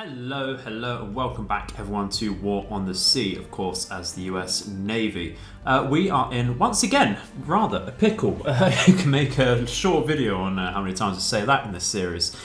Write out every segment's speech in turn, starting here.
Hello, and welcome back everyone to War on the Sea, of course, as the US Navy. We are in, once again, rather a pickle. You can make a short video on how many times I say that in this series.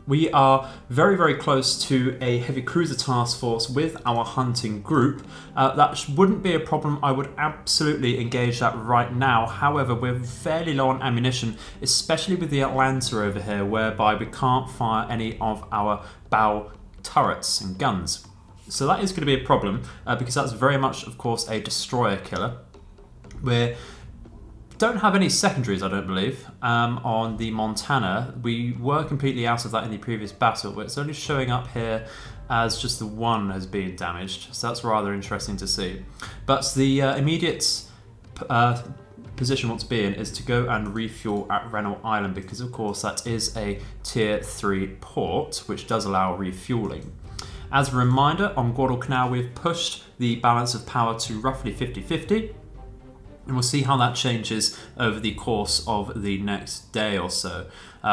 We are very close to a heavy cruiser task force with our hunting group. That wouldn't be a problem. I would absolutely engage that right now. However, we're fairly low on ammunition, especially with the Atlanta over here, whereby we can't fire any of our bow turrets and guns. So that is going to be a problem because that's very much, of course, a destroyer killer. We don't have any secondaries, I don't believe, on the Montana. We were completely out of that in the previous battle, but it's only showing up here as just the one has been damaged. So that's rather interesting to see. But the immediate position we want to be in is to go and refuel at Rennell Island, because of course that is a tier 3 port, which does allow refueling. As a reminder, on Guadalcanal we've pushed the balance of power to roughly 50-50. And we'll see how that changes over the course of the next day or so.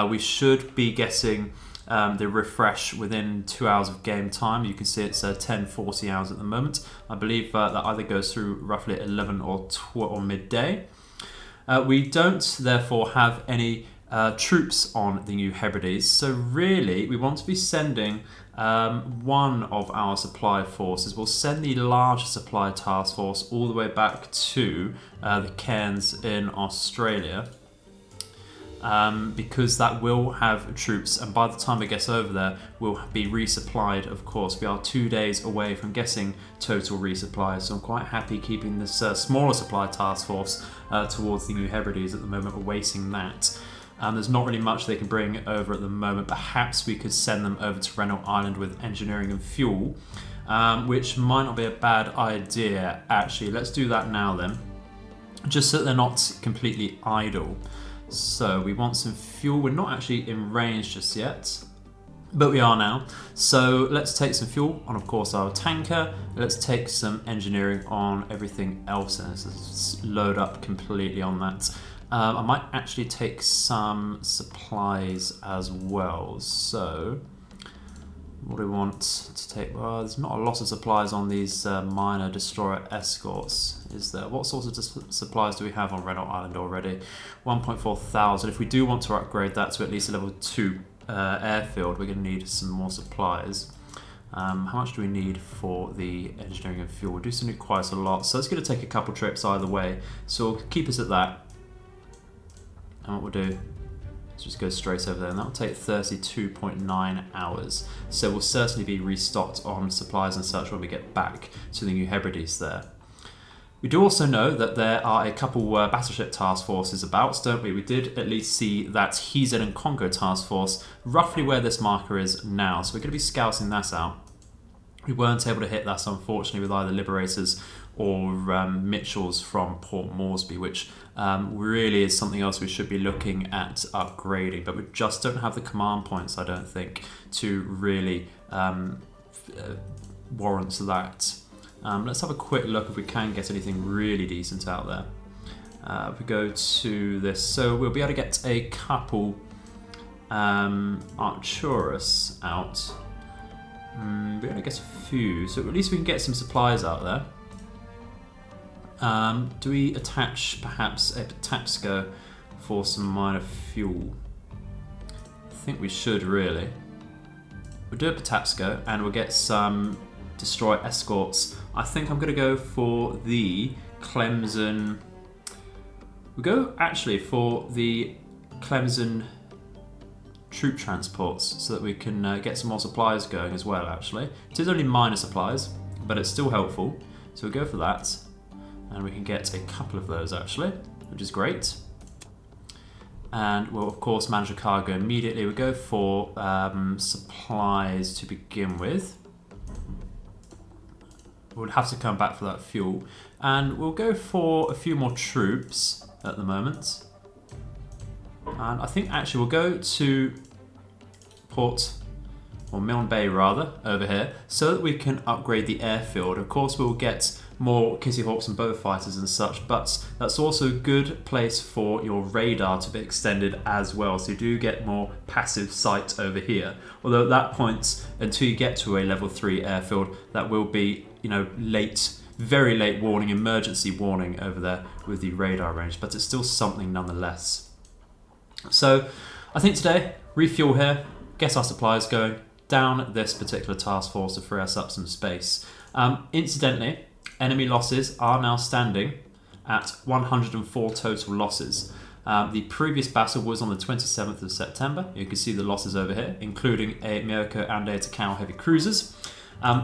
We should be getting the refresh within 2 hours of game time. You can see it's 10:40 hours at the moment. I believe that either goes through roughly 11 or midday. We don't therefore have any troops on the New Hebrides, so really we want to be sending one of our supply forces. We'll send the larger supply task force all the way back to the Cairns in Australia, because that will have troops, and by the time it gets over there we'll be resupplied. Of course, we are 2 days away from getting total resupply, so I'm quite happy keeping this smaller supply task force towards the New Hebrides at the moment, awaiting that. There's not really much they can bring over at the moment. Perhaps we could send them over to Rennell Island with engineering and fuel, which might not be a bad idea actually. Let's do that now then, just so they're not completely idle. So we want some fuel. We're not actually in range just yet, but we are now. So let's take some fuel on, of course, our tanker. Let's take some engineering on everything else, and let's load up completely on that. I might actually take some supplies as well. So what do we want to take? Well, there's not a lot of supplies on these minor destroyer escorts, is there? What sorts of supplies do we have on Rennell Island already? 1.4 thousand. If we do want to upgrade that to at least a level 2 airfield, we're going to need some more supplies. How much do we need for the engineering and fuel? We do still need quite a lot, so it's going to take a couple trips either way. So we'll keep us at that. And what we'll do is just go straight over there, and that'll take 32.9 hours. So we'll certainly be restocked on supplies and such when we get back to the New Hebrides there. We do also know that there are a couple battleship task forces about, don't we? We did at least see that Hezen and Congo task force roughly where this marker is now. So we're going to be scouting that out. We weren't able to hit that, unfortunately, with either Liberators or Mitchells from Port Moresby, which really is something else we should be looking at upgrading, but we just don't have the command points, I don't think, to really warrant that. Let's have a quick look if we can get anything really decent out there. If we go to this, so we'll be able to get a couple Arcturus out. We're going to get a few, so at least we can get some supplies out there. Do we attach perhaps a Patapsco for some minor fuel? I think we should really. We'll do a Patapsco and we'll get some destroyer escorts. I think I'm going to go for the Clemson. We'll go actually for the Clemson troop transports so that we can get some more supplies going as well, actually. It is only minor supplies, but it's still helpful. So we'll go for that. And we can get a couple of those actually, which is great. And we'll of course manage a cargo immediately. We go for supplies to begin with. We'll have to come back for that fuel. And we'll go for a few more troops at the moment. And I think actually we'll go to Port or Milne Bay rather, over here, so that we can upgrade the airfield. Of course, we'll get more Kitty Hawks and Beaufighters and such, but that's also a good place for your radar to be extended as well, so you do get more passive sight over here. Although at that point, until you get to a level 3 airfield, that will be, late, very late warning, emergency warning over there with the radar range, but it's still something nonetheless. So I think today, refuel here, get our supplies going, down this particular task force to free us up some space. Incidentally, enemy losses are now standing at 104 total losses. The previous battle was on the 27th of September. You can see the losses over here, including a Miyako and a Takao heavy cruisers.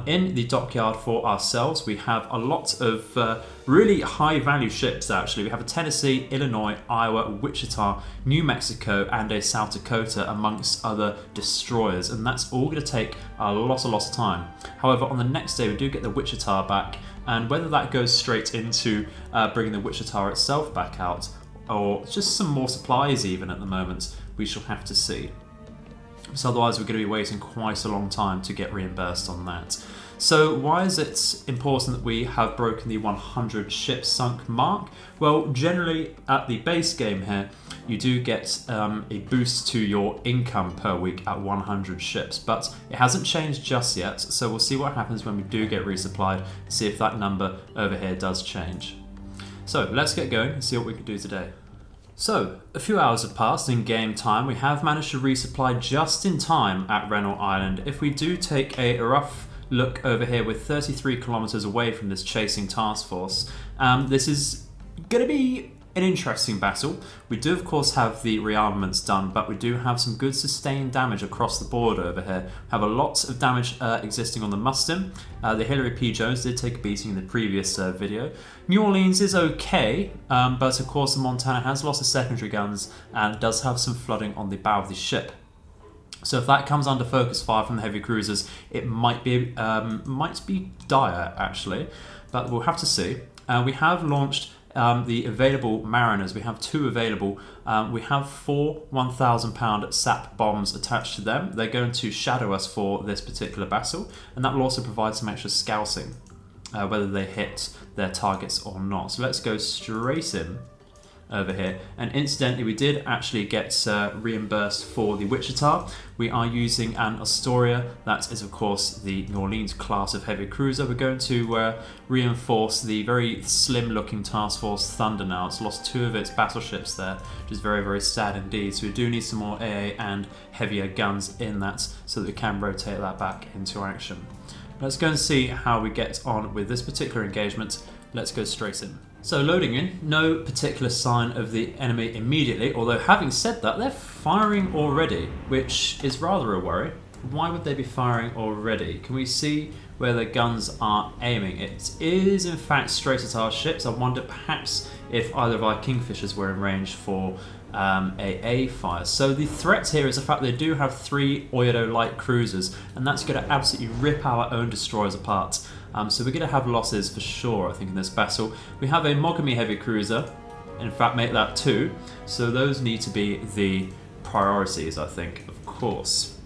In the dockyard for ourselves, we have a lot of really high value ships actually. We have a Tennessee, Illinois, Iowa, Wichita, New Mexico and a South Dakota amongst other destroyers, and that's all going to take a lot of time. However, on the next day we do get the Wichita back, and whether that goes straight into bringing the Wichita itself back out or just some more supplies even at the moment, we shall have to see. So otherwise we're going to be waiting quite a long time to get reimbursed on that. So why is it important that we have broken the 100 ships sunk mark? Well, generally at the base game here, you do get a boost to your income per week at 100 ships, but it hasn't changed just yet, so we'll see what happens when we do get resupplied, see if that number over here does change. So let's get going and see what we can do today. So, a few hours have passed in game time. We have managed to resupply just in time at Rennell Island. If we do take a rough look over here, we're 33 kilometers away from this chasing task force. This is going to be an interesting battle. We do of course have the rearmaments done, but we do have some good sustained damage across the board over here. We have a lot of damage existing on the Mustin. The Hillary P. Jones did take a beating in the previous video. New Orleans is okay, but of course the Montana has lost the secondary guns and does have some flooding on the bow of the ship. So if that comes under focus fire from the heavy cruisers, it might be dire actually, but we'll have to see. We have launched the available Mariners. We have 2 available. We have 4 1,000-pound sap bombs attached to them. They're going to shadow us for this particular battle, and that will also provide some extra scouting, whether they hit their targets or not. So let's go straight in over here. And incidentally, we did actually get reimbursed for the Wichita. We are using an Astoria. That is, of course, the New Orleans class of heavy cruiser. We're going to reinforce the very slim-looking Task Force Thunder now. It's lost 2 of its battleships there, which is very, very sad indeed. So we do need some more AA and heavier guns in that so that we can rotate that back into action. Let's go and see how we get on with this particular engagement. Let's go straight in. So loading in, no particular sign of the enemy immediately, although having said that, they're firing already, which is rather a worry. Why would they be firing already? Can we see where the guns are aiming? It is in fact straight at our ships. I wonder perhaps if either of our Kingfishers were in range for AA fire. So the threat here is the fact they do have 3 Oyodo light cruisers, and that's going to absolutely rip our own destroyers apart. So we're going to have losses for sure, I think, in this battle. We have a Mogami heavy cruiser, in fact make that 2, so those need to be the priorities, I think, of course.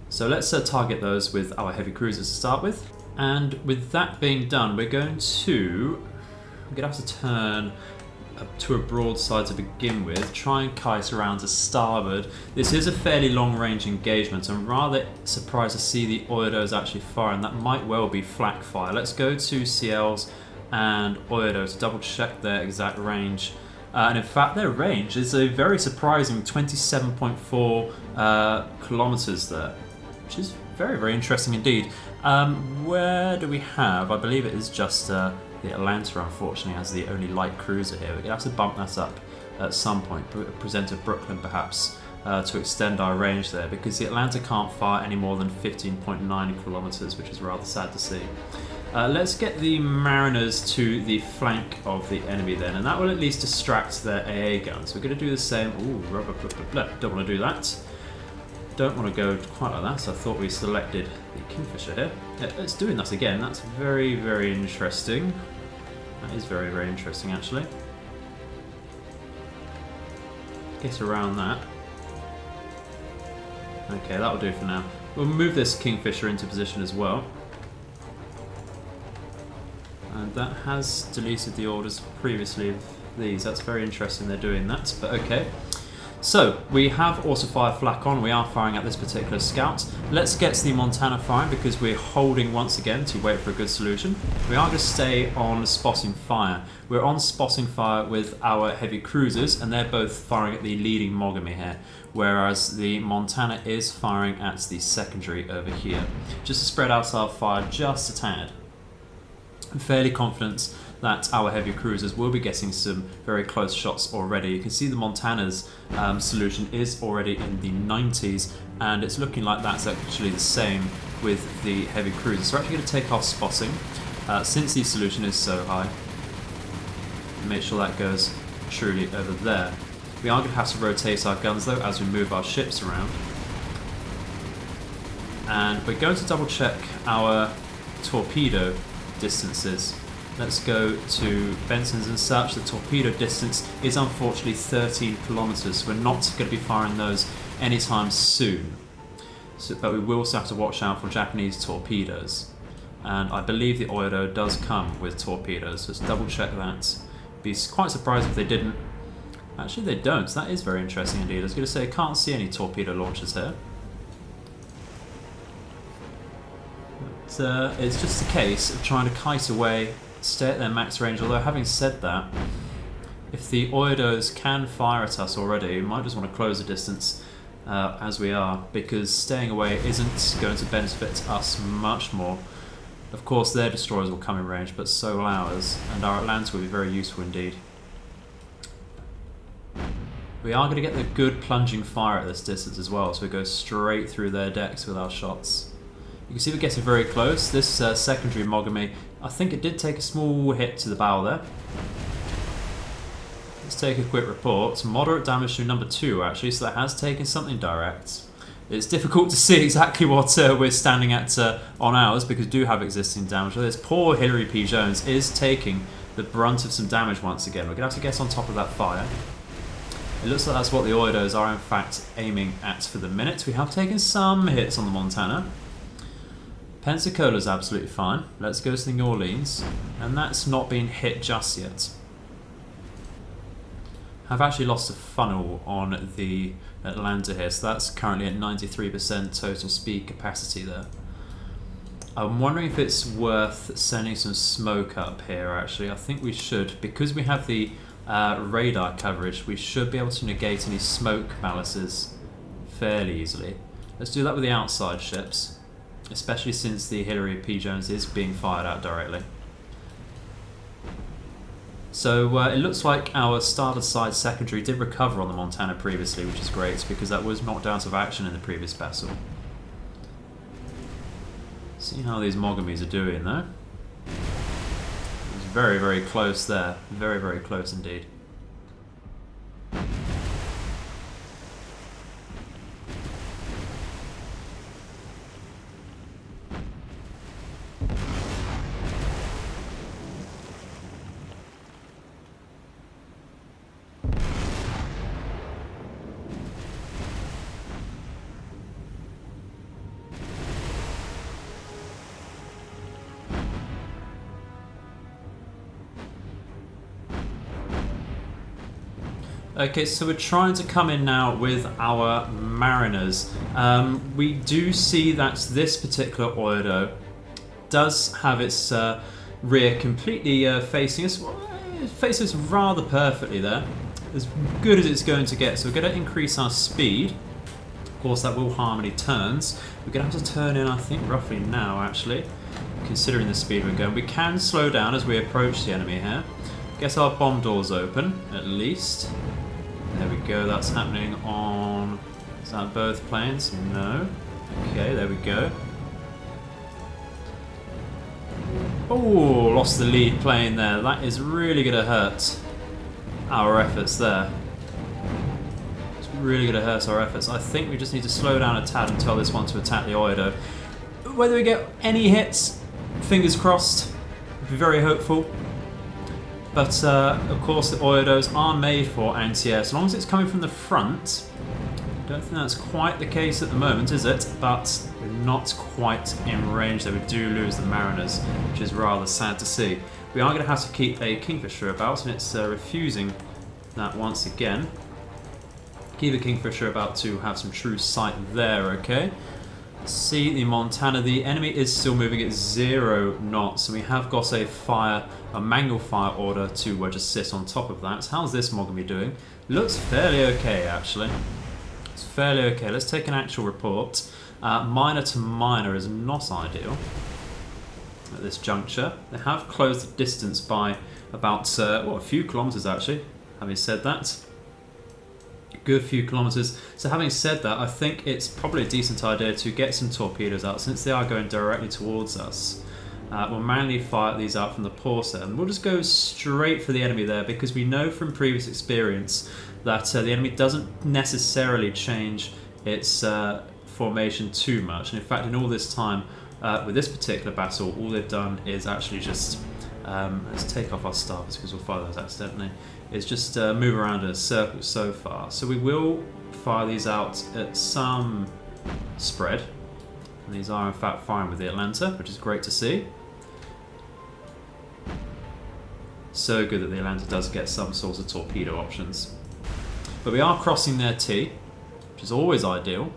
So let's target those with our heavy cruisers to start with. And with that being done, we're going to have to turn to a broadside to begin with, try and kite around to starboard. This is a fairly long range engagement. I'm rather surprised to see the Oyodos actually firing. That might well be flak fire. Let's go to CLs and Oyodo to double check their exact range. And in fact their range is a very surprising 27.4 kilometers there, which is very, very interesting indeed. Where do we have? I believe it is just the Atlanta, unfortunately, as the only light cruiser here. We're going to have to bump that up at some point, present a Brooklyn perhaps, to extend our range there, because the Atlanta can't fire any more than 15.9 kilometers, which is rather sad to see. Let's get the Mariners to the flank of the enemy then, and that will at least distract their AA guns. We're going to do the same. Ooh, don't want to do that. Don't want to go quite like that, so I thought we selected the Kingfisher here. Yeah, it's doing that again. That's very, very interesting. That is very, very interesting, actually. Get around that. Okay, that'll do for now. We'll move this Kingfisher into position as well. And that has deleted the orders previously of these. That's very interesting they're doing that, but okay. So, we have auto fire flak on, we are firing at this particular scout. Let's get to the Montana firing because we're holding once again to wait for a good solution. We are going to stay on spotting fire. We're on spotting fire with our heavy cruisers and they're both firing at the leading Mogami here, whereas the Montana is firing at the secondary over here. Just to spread out our fire just a tad. I'm fairly confident that our heavy cruisers will be getting some very close shots already. You can see the Montana's solution is already in the 90s and it's looking like that's actually the same with the heavy cruisers. So we're actually going to take off spotting since the solution is so high. Make sure that goes truly over there. We are going to have to rotate our guns though as we move our ships around. And we're going to double check our torpedo distances. Let's go to Benson's and such. The torpedo distance is unfortunately 13 kilometers, so we're not going to be firing those anytime soon. But we will also have to watch out for Japanese torpedoes. And I believe the Oido does come with torpedoes, so let's double check that. Be quite surprised if they didn't. Actually they don't, so that is very interesting indeed. I was going to say I can't see any torpedo launchers here. But, it's just a case of trying to kite away, stay at their max range, although having said that, if the Oidos can fire at us already, we might just want to close the distance as we are, because staying away isn't going to benefit us much more. Of course their destroyers will come in range, but so will ours, and our Atlanta will be very useful indeed. We are going to get the good plunging fire at this distance as well, so we go straight through their decks with our shots. You can see we're getting very close. This secondary Mogami, I think it did take a small hit to the bow there. Let's take a quick report. Moderate damage to number 2 actually, so that has taken something direct. It's difficult to see exactly what we're standing at on ours because we do have existing damage. This poor Hillary P. Jones is taking the brunt of some damage once again. We're going to have to get on top of that fire. It looks like that's what the Oidos are in fact aiming at for the minute. We have taken some hits on the Montana. Pensacola's absolutely fine. Let's go to the New Orleans. And that's not been hit just yet. I've actually lost a funnel on the Atlanta here, so that's currently at 93% total speed capacity there. I'm wondering if it's worth sending some smoke up here actually. I think we should. Because we have the radar coverage, we should be able to negate any smoke malices fairly easily. Let's do that with the outside ships. Especially since the Hillary P. Jones is being fired at directly. So it looks like our starter side secondary did recover on the Montana previously, which is great because that was knocked out of action in the previous battle. See how these Mogamis are doing though. It was very, very close there. Very, very close indeed. Okay, so we're trying to come in now with our Mariners. We do see that this particular Oido does have its rear completely facing us. It faces rather perfectly there. As good as it's going to get. So we're going to increase our speed. Of course, that will harm any turns. We're going to have to turn in, I think, roughly now, actually, considering the speed we're going. We can slow down as we approach the enemy here. Get our bomb doors open, at least. There we go, that's happening on... Is that both planes? No. Okay, there we go. Oh, lost the lead plane there. That is really going to hurt our efforts there. It's really going to hurt our efforts. I think we just need to slow down a tad and tell this one to attack the Oido. Whether we get any hits, fingers crossed, be very hopeful. But of course the Oidos are made for anti-air, as long as it's coming from the front. I don't think that's quite the case at the moment, is it? But We're not quite in range, though we do lose the Mariners, which is rather sad to see. We are going to have to keep a Kingfisher about, and it's refusing that once again. Keep a Kingfisher about to have some true sight there, okay? See the Montana. The enemy is still moving at 0 knots, and we have got a manual fire order to just sit on top of that. How's this Mogami doing? Looks fairly okay, actually. It's fairly okay. Let's take an actual report. Minor to minor is not ideal at this juncture. They have closed the distance by about a few kilometres actually. Having said that, good few kilometres. So having said that, I think it's probably a decent idea to get some torpedoes out since they are going directly towards us. We'll manually fire these out from the porter, and we'll just go straight for the enemy there because we know from previous experience that the enemy doesn't necessarily change its formation too much. And in fact, in all this time with this particular battle, all they've done is actually just let's take off our starboards because we'll fire those accidentally. It's just move around in a circle so far. So we will fire these out at some spread. And these are in fact firing with the Atlanta, which is great to see. So good that the Atlanta does get some sort of torpedo options. But we are crossing their T, which is always ideal.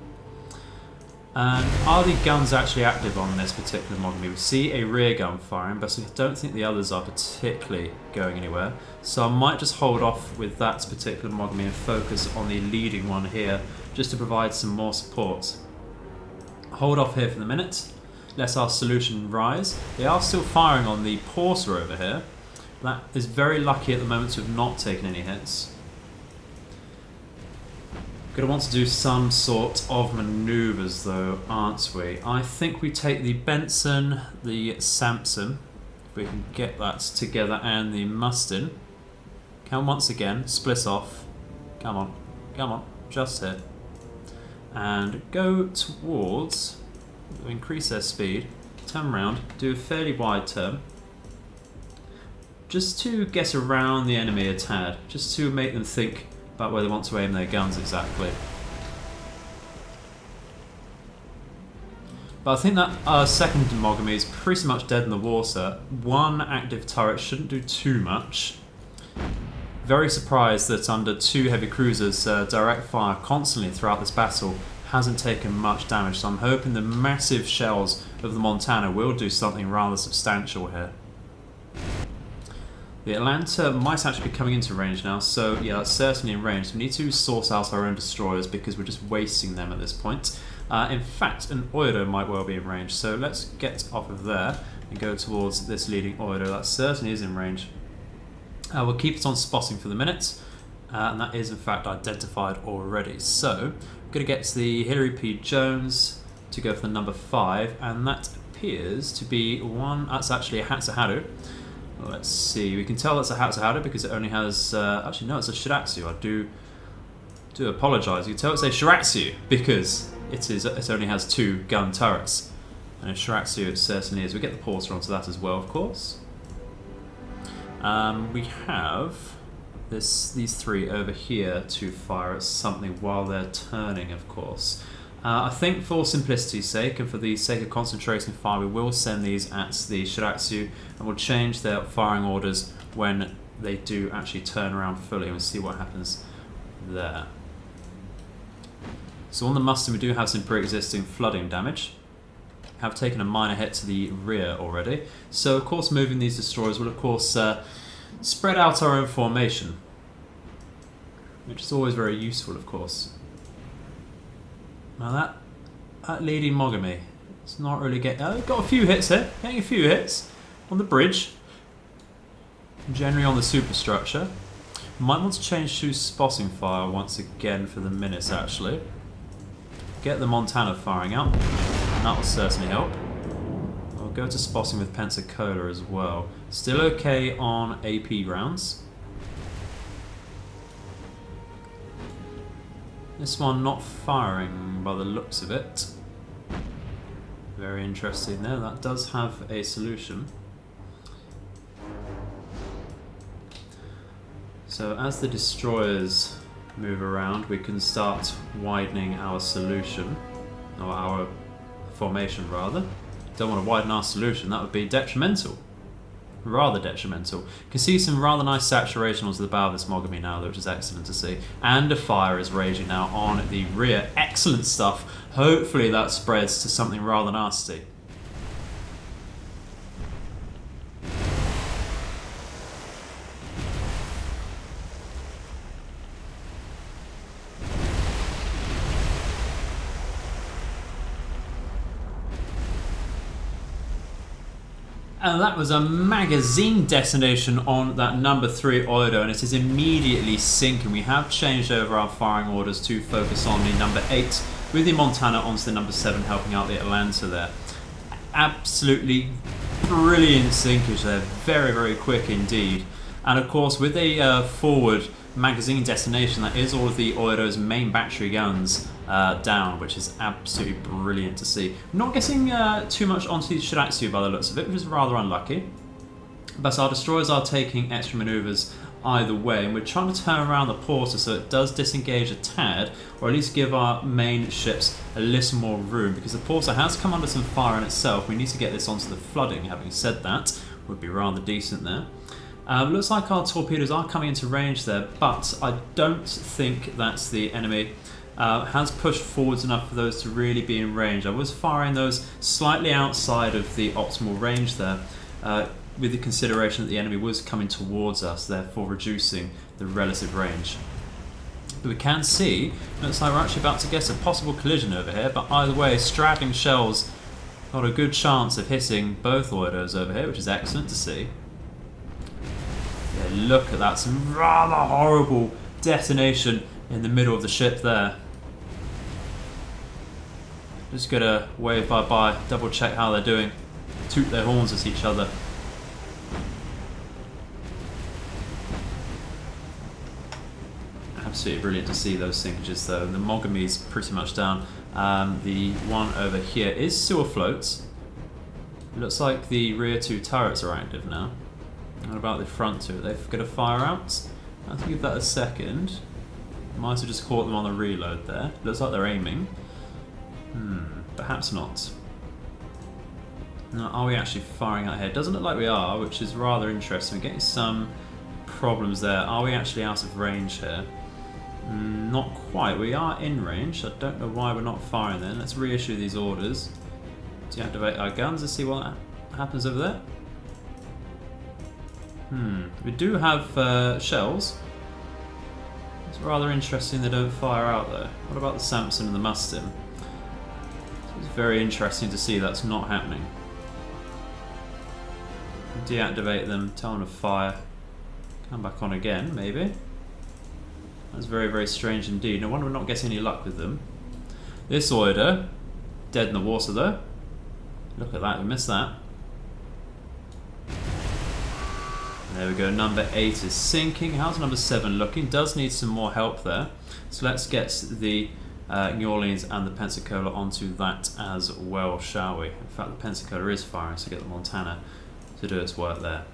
And are the guns actually active on this particular Mogami? We see a rear gun firing, but I don't think the others are particularly going anywhere. So I might just hold off with that particular Mogami and focus on the leading one here, just to provide some more support. Hold off here for the minute. Let our solution rise. They are still firing on the porter over here. That is very lucky at the moment to have not taken any hits. Going to want to do some sort of manoeuvres though, aren't we? I think we take the Benson, the Samson, if we can get that together, and the Mustin. Can once again split off. Come on, just here. And go towards, increase their speed, turn around, do a fairly wide turn. Just to get around the enemy a tad, just to make them think about where they want to aim their guns exactly. But I think that our second Mogami is pretty much dead in the water. One active turret shouldn't do too much. Very surprised that under 2 heavy cruisers, direct fire constantly throughout this battle hasn't taken much damage. So I'm hoping the massive shells of the Montana will do something rather substantial here. The Atlanta might actually be coming into range now, so yeah, that's certainly in range. We need to source out our own destroyers because we're just wasting them at this point. In fact, an Oido might well be in range, so let's get off of there and go towards this leading Oido. That certainly is in range. We'll keep it on spotting for the minute, and that is in fact identified already. So, we're going to get the Hillary P. Jones to go for the number 5, and that appears to be one, that's actually a Hatsuharu. Let's see, we can tell that's a Hatsuharu because it only has, actually no, it's a Shiratsu. I do apologise. You can tell it's a Shiratsu because it only has 2 gun turrets. And a Shiratsu it certainly is. We get the porter onto that as well, of course. We have these 3 over here to fire at something while they're turning, of course. I think for simplicity's sake and for the sake of concentrating fire, we will send these at the Shiratsu and we'll change their firing orders when they do actually turn around fully, and we'll see what happens there. So on the Mustang we do have some pre-existing flooding damage. Have taken a minor hit to the rear already. So of course moving these destroyers will of course spread out our own formation, which is always very useful of course. Now that leading Mogami, it's not really getting... got a few hits here, getting a few hits on the bridge. Generally on the superstructure. Might want to change to spotting fire once again for the minutes actually. Get the Montana firing out, and that will certainly help. I'll go to spotting with Pensacola as well. Still okay on AP rounds. This one not firing by the looks of it. Very interesting there. That does have a solution. So as the destroyers move around, we can start widening our solution, or our formation rather. Don't want to widen our solution, that would be detrimental. Rather detrimental. You can see some rather nice saturation onto the bow of this Mogami now, which is excellent to see. And a fire is raging now on the rear. Excellent stuff. Hopefully that spreads to something rather nasty. And that was a magazine detonation on that number 3 Oido, and it is immediately sinking. We have changed over our firing orders to focus on the number 8 with the Montana onto the number 7, helping out the Atlanta there. Absolutely brilliant sinkage there, very, very quick indeed. And of course, with a forward magazine detonation, that is all of the Oido's main battery guns down, which is absolutely brilliant to see. Not getting too much onto the Shiratsu by the looks of it, which is rather unlucky. But our destroyers are taking extra manoeuvres either way, and we're trying to turn around the Porter so it does disengage a tad, or at least give our main ships a little more room, because the Porter has come under some fire in itself. We need to get this onto the flooding. Having said that, would be rather decent there. Looks like our torpedoes are coming into range there, but I don't think that's the enemy. Has pushed forwards enough for those to really be in range. I was firing those slightly outside of the optimal range there, with the consideration that the enemy was coming towards us, therefore reducing the relative range. But we can see, looks like we're actually about to get a possible collision over here, but either way, straddling shells got a good chance of hitting both Oidos over here, which is excellent to see. Yeah, look at that, some rather horrible detonation in the middle of the ship there. Just gotta wave bye-bye, double check how they're doing, toot their horns at each other. Absolutely brilliant to see those sinkages though. The Mogami's pretty much down. The one over here is still afloat. Looks like the rear 2 turrets are active now. What about the front 2? Are they going to fire out? I have to give that a second. Might have just caught them on the reload there. Looks like they're aiming. Perhaps not. No, are we actually firing out here? Doesn't look like we are, which is rather interesting. We're getting some problems there. Are we actually out of range here? Not quite. We are in range. I don't know why we're not firing then. Let's reissue these orders. Deactivate our guns and see what happens over there. We do have shells. It's rather interesting they don't fire out though. What about the Samson and the Mustin? It's very interesting to see that's not happening. Deactivate them, tell them to fire. Come back on again, maybe. That's very, very strange indeed. No wonder we're not getting any luck with them. This Oido, dead in the water though. Look at that, we missed that. There we go, number 8 is sinking. How's number 7 looking? Does need some more help there. So let's get the New Orleans and the Pensacola onto that as well, shall we? In fact, the Pensacola is firing, so get the Montana to do its work there.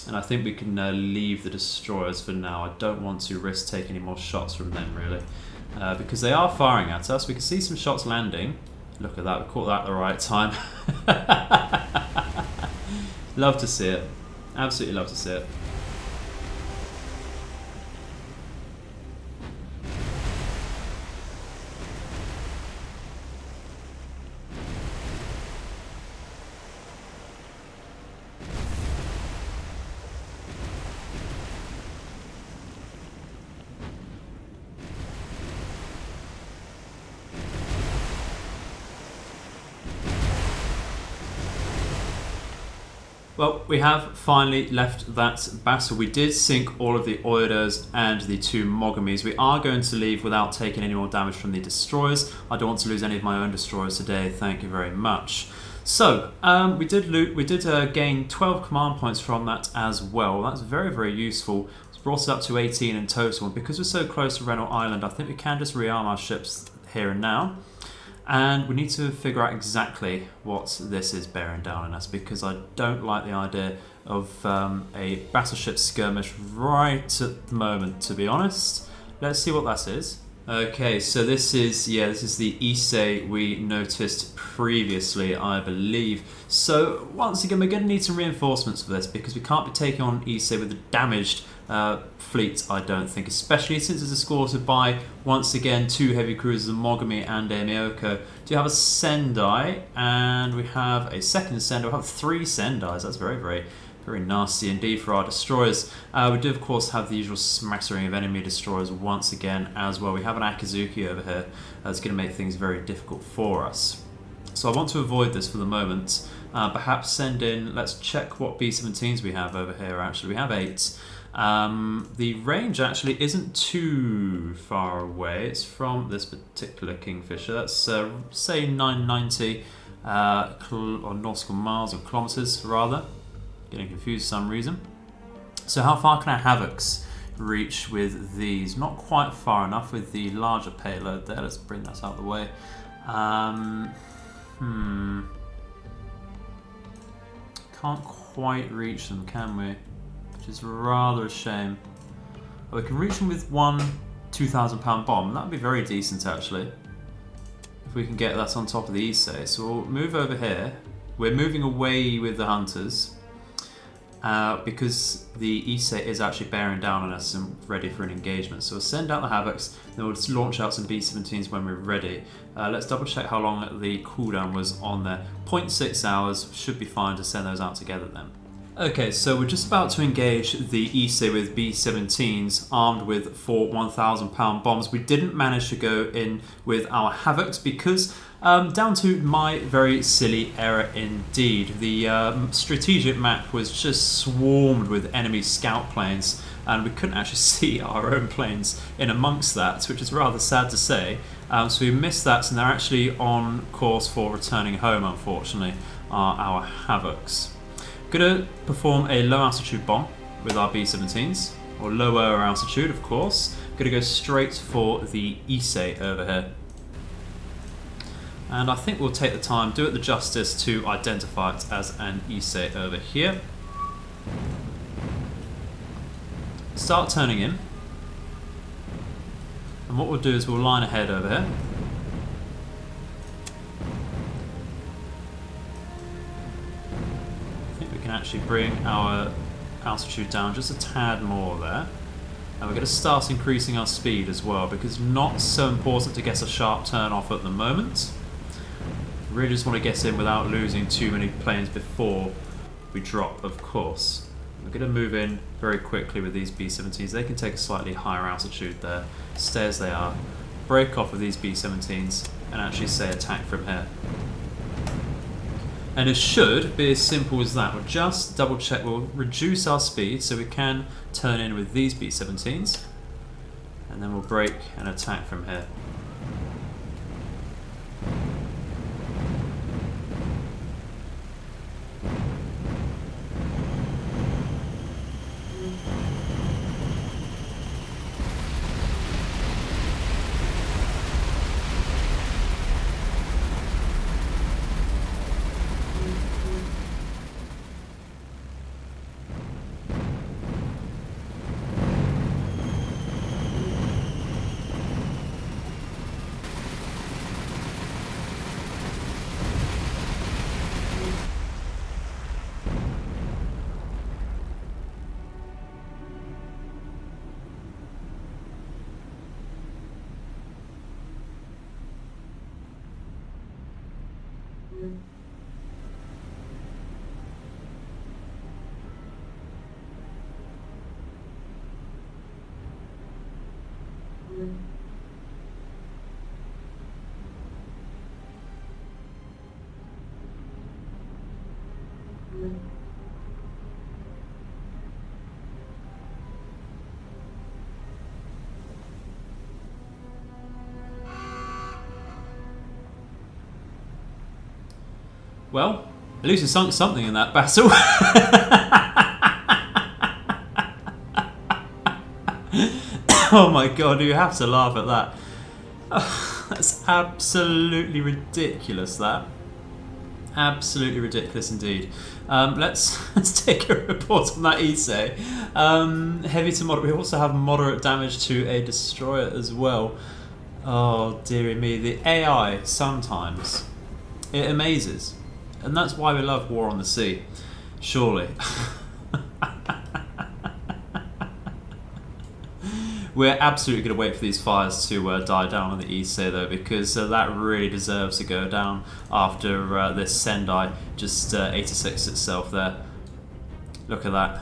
And I think we can leave the destroyers for now. I don't want to risk taking any more shots from them, really. Because they are firing at us. We can see some shots landing. Look at that, we caught that at the right time. Love to see it. Absolutely love to see it. Well, we have finally left that battle. We did sink all of the Oidos and the 2 Mogamis. We are going to leave without taking any more damage from the destroyers. I don't want to lose any of my own destroyers today, thank you very much. So, we did gain 12 command points from that as well. That's very, very useful. It's brought us up to 18 in total. And because we're so close to Renault Island, I think we can just rearm our ships here and now. And we need to figure out exactly what this is bearing down on us, because I don't like the idea of a battleship skirmish right at the moment, to be honest. Let's see what that is. Okay, so this is the Issei we noticed previously, I believe. So once again, we're going to need some reinforcements for this because we can't be taking on Issei with a damaged fleet, I don't think, especially since it's escorted by, once again, 2 heavy cruisers, a Mogami and a Myoko. Do you have a Sendai? And we have a second Sendai. We have 3 Sendais. That's very, very, very nasty indeed for our destroyers. We do, of course, have the usual smattering of enemy destroyers once again as well. We have an Akizuki over here that's going to make things very difficult for us. So I want to avoid this for the moment. Perhaps send in, let's check what B-17s we have over here actually. We have 8. The range actually isn't too far away. It's from this particular Kingfisher. That's say 990 or nautical miles or kilometers rather. Getting confused for some reason. So how far can our Havocs reach with these? Not quite far enough with the larger payload there. Let's bring that out of the way. Can't quite reach them, can we? Which is rather a shame. Oh, we can reach them with one 2,000-pound bomb. That would be very decent actually. If we can get that on top of the Issei. So we'll move over here. We're moving away with the Hunters. Because the Issei is actually bearing down on us and ready for an engagement. So we'll send out the Havocs, then we'll just launch out some B-17s when we're ready. Let's double check how long the cooldown was on there. 0.6 hours, should be fine to send those out together then. Okay, so we're just about to engage the Issei with B-17s armed with 4 1,000-pound bombs. We didn't manage to go in with our Havocs because, down to my very silly error indeed, the strategic map was just swarmed with enemy scout planes and we couldn't actually see our own planes in amongst that, which is rather sad to say. So we missed that, and they're actually on course for returning home, unfortunately, are our Havocs. Going to perform a low altitude bomb with our B-17s, or lower altitude of course. Going to go straight for the Issei over here. And I think we'll take the time, do it the justice to identify it as an Issei over here. Start turning in. And what we'll do is we'll line ahead over here. Can actually bring our altitude down just a tad more there, and we're going to start increasing our speed as well because not so important to get a sharp turn off at the moment. Really just want to get in without losing too many planes before we drop, of course. We're going to move in very quickly with these B-17s. They can take a slightly higher altitude there, stay as they are, break off of these B-17s and actually say attack from here. And it should be as simple as that. We'll just double check, we'll reduce our speed so we can turn in with these B-17s. And then we'll break and attack from here. Well, at least we sunk something in that battle. Oh my god, you have to laugh at that. Oh, that's absolutely ridiculous, that. Absolutely ridiculous indeed. Let's take a report on that Issei. Heavy to moderate. We also have moderate damage to a destroyer as well. Oh, dearie me. The AI, sometimes, it amazes. And that's why we love War on the Sea. Surely. We're absolutely going to wait for these fires to die down on the East Sea, though, because that really deserves to go down after this Sendai just 86 itself there. Look at that.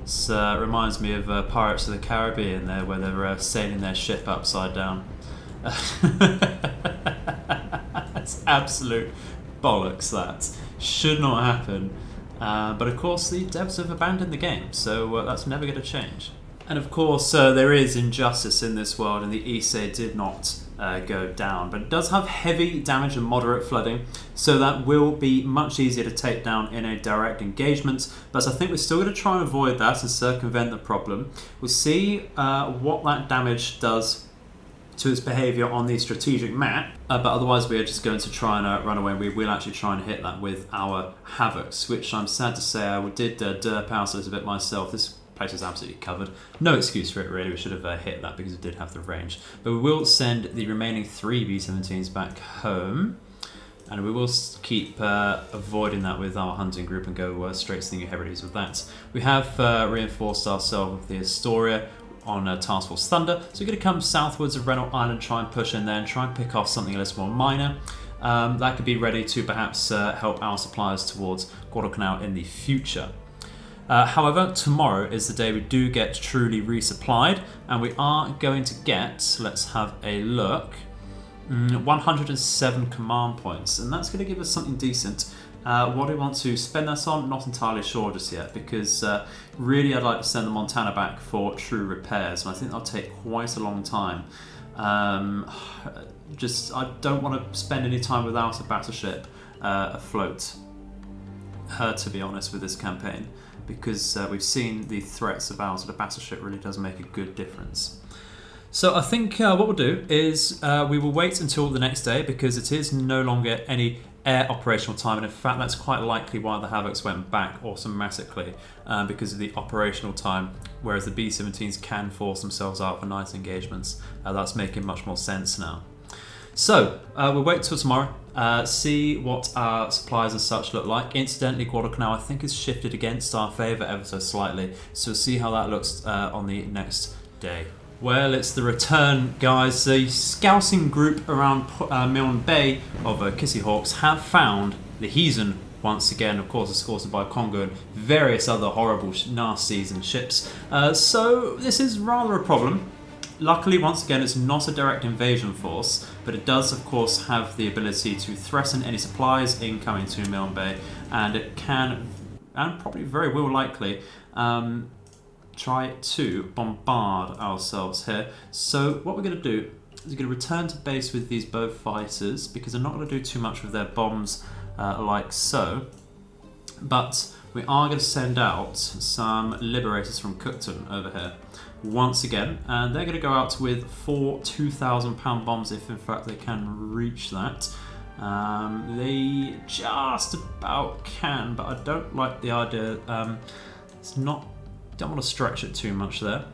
It reminds me of Pirates of the Caribbean there, where they're sailing their ship upside down. It's absolute bollocks, that. Should not happen. But of course, the devs have abandoned the game, so that's never going to change. And of course, there is injustice in this world, and the Issei did not go down. But it does have heavy damage and moderate flooding, so that will be much easier to take down in a direct engagement. But I think we're still going to try and avoid that and circumvent the problem. We'll see what that damage does to its behaviour on the strategic map, but otherwise we are just going to try and run away. We will actually try and hit that with our Havocs, which I'm sad to say I did derp out a little bit myself. This place is absolutely covered. No excuse for it, really. We should have hit that because it did have the range. But we will send the remaining 3 B-17s back home, and we will keep avoiding that with our hunting group and go straight to the New Hebrides with that. We have reinforced ourselves with the Astoria on Task Force Thunder, so we're going to come southwards of Renault Island, try and push in there and try and pick off something a little more minor. That could be ready to perhaps help our suppliers towards Guadalcanal in the future. However, tomorrow is the day we do get truly resupplied, and we are going to get, let's have a look, 107 command points, and that's going to give us something decent. What do we want to spend that on? Not entirely sure just yet, because really I'd like to send the Montana back for true repairs, and I think that'll take quite a long time. I don't want to spend any time without a battleship afloat, to be honest, with this campaign, because we've seen the threats of ours, but a battleship really does make a good difference. So I think what we'll do is we will wait until the next day, because it is no longer any air operational time, and in fact that's quite likely why the Havocs went back automatically, because of the operational time, whereas the B-17s can force themselves out for night engagements. That's making much more sense now. So we'll wait till tomorrow, see what our supplies and such look like. Incidentally, Guadalcanal I think is shifted against our favour ever so slightly, so we'll see how that looks on the next day. Well, it's the return, guys. The scouting group around Milne Bay of Kissy Hawks have found the Heathen once again, of course escorted by Congo and various other horrible nasties and ships. So this is rather a problem. Luckily, once again, it's not a direct invasion force, but it does, of course, have the ability to threaten any supplies incoming to Milne Bay, and it can, and probably very will likely, try to bombard ourselves here. So what we're going to do is we're going to return to base with these bow fighters, because they're not going to do too much with their bombs like so, but we are going to send out some liberators from Cookton over here once again, and they're going to go out with 4 2,000-pound bombs if in fact they can reach that. They just about can, but I don't like the idea. It's not, don't want to stretch it too much there.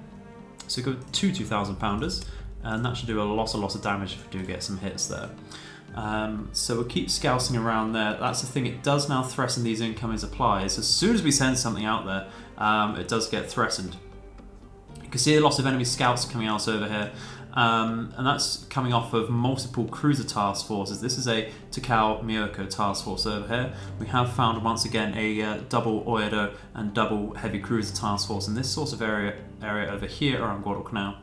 So go with 2 2,000-pounders, and that should do a lot of damage if we do get some hits there. So we'll keep scouting around there. That's the thing, it does now threaten these incoming supplies. As soon as we send something out there, it does get threatened. You can see a lot of enemy scouts coming out over here, and that's coming off of multiple cruiser task forces. This is a Takao Miyoko task force over here. We have found once again a double Oedo and double heavy cruiser task force in this sort of area over here around Guadalcanal.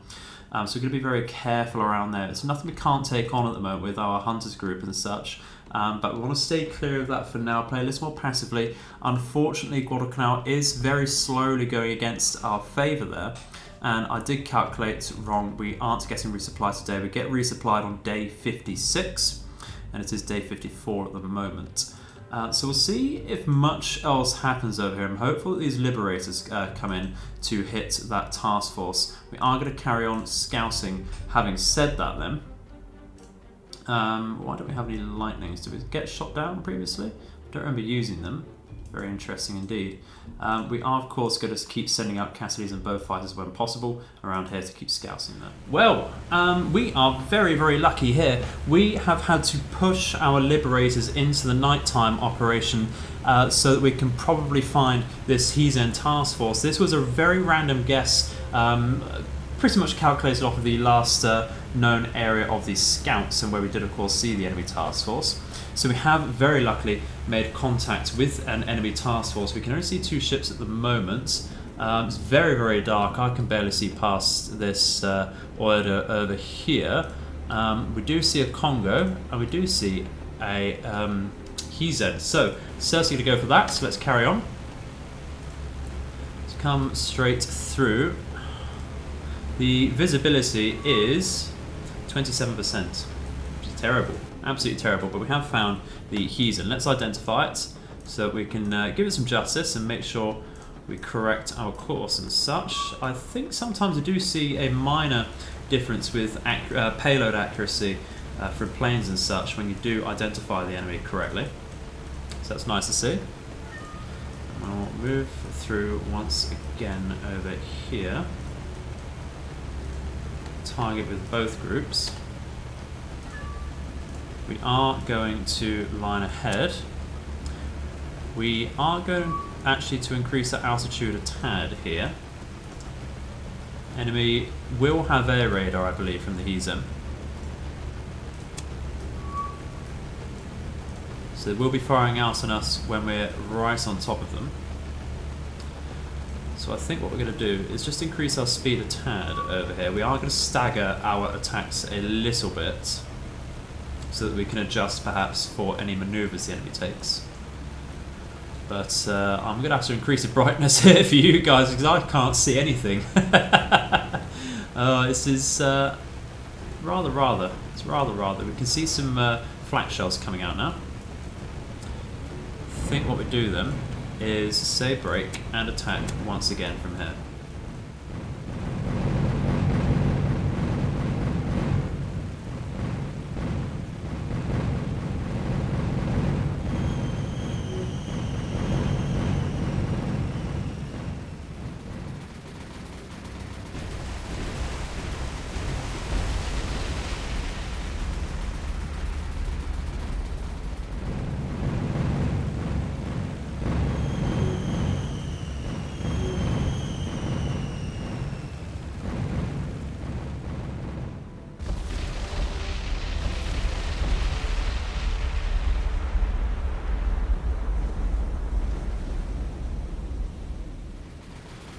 So we're going to be very careful around there. There's nothing we can't take on at the moment with our hunters group and such, but we want to stay clear of that for now, play a little more passively. Unfortunately, Guadalcanal is very slowly going against our favour there, and I did calculate wrong. We aren't getting resupplied today. We get resupplied on day 56, and it is day 54 at the moment. So we'll see if much else happens over here. I'm hopeful that these liberators come in to hit that task force. We are going to carry on scouting. Having said that then, why don't we have any lightnings? Did we get shot down previously? I don't remember using them. Very interesting indeed. We are, of course, going to keep sending out Cassidy's and bow fighters when possible around here to keep scouting them. Well, we are very, very lucky here. We have had to push our liberators into the nighttime operation so that we can probably find this Heathen task force. This was a very random guess, pretty much calculated off of the last known area of the scouts, and where we did, of course, see the enemy task force. So we have very luckily made contact with an enemy task force. We can only see 2 ships at the moment. It's very, very dark. I can barely see past this order over here. We do see a Congo, and we do see a Heathen. So Cersei to go for that, so let's carry on. Let's come straight through. The visibility is 27%, which is terrible. Absolutely terrible, but we have found the Heathen. Let's identify it so that we can give it some justice and make sure we correct our course and such. I think sometimes I do see a minor difference with payload accuracy for planes and such when you do identify the enemy correctly. So that's nice to see. I'll move through once again over here. Target with both groups. We are going to line ahead. We are going actually to increase our altitude a tad here. Enemy will have air radar, I believe, from the Heathen. So they will be firing out on us when we're right on top of them. So I think what we're going to do is just increase our speed a tad over here. We are going to stagger our attacks a little bit, so that we can adjust perhaps for any manoeuvres the enemy takes. But I'm going to have to increase the brightness here for you guys because I can't see anything. This is rather. It's rather. We can see some flak shells coming out now. I think what we do then is say break and attack once again from here.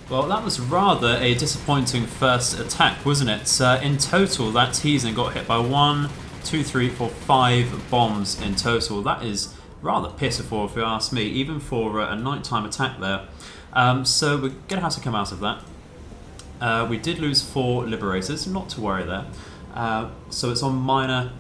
Well, that was rather a disappointing first attack, wasn't it? In total, that Heathen got hit by 1, 2, 3, 4, 5 bombs in total. That is rather pitiful, if you ask me, even for a nighttime attack there. So we're going to have to come out of that. We did lose 4 liberators, not to worry there. So it's on minor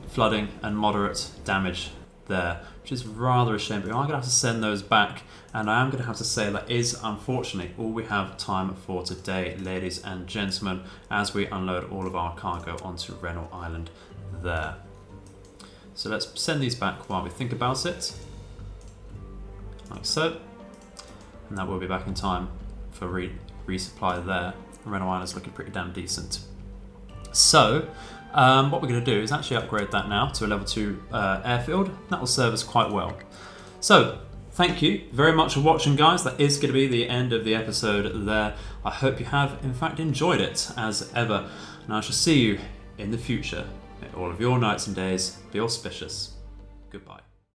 flooding and moderate damage there, which is rather a shame, but I'm going to have to send those back, and I am going to have to say that is unfortunately all we have time for today, ladies and gentlemen, as we unload all of our cargo onto Rennell Island there. So let's send these back while we think about it, like so, and that will be back in time for resupply there. Rennell Island's looking pretty damn decent. So what we're going to do is actually upgrade that now to a level 2 airfield. That will serve us quite well. So thank you very much for watching, guys. That is going to be the end of the episode there. I hope you have in fact enjoyed it as ever, and I shall see you in the future. May all of your nights and days be auspicious. Goodbye.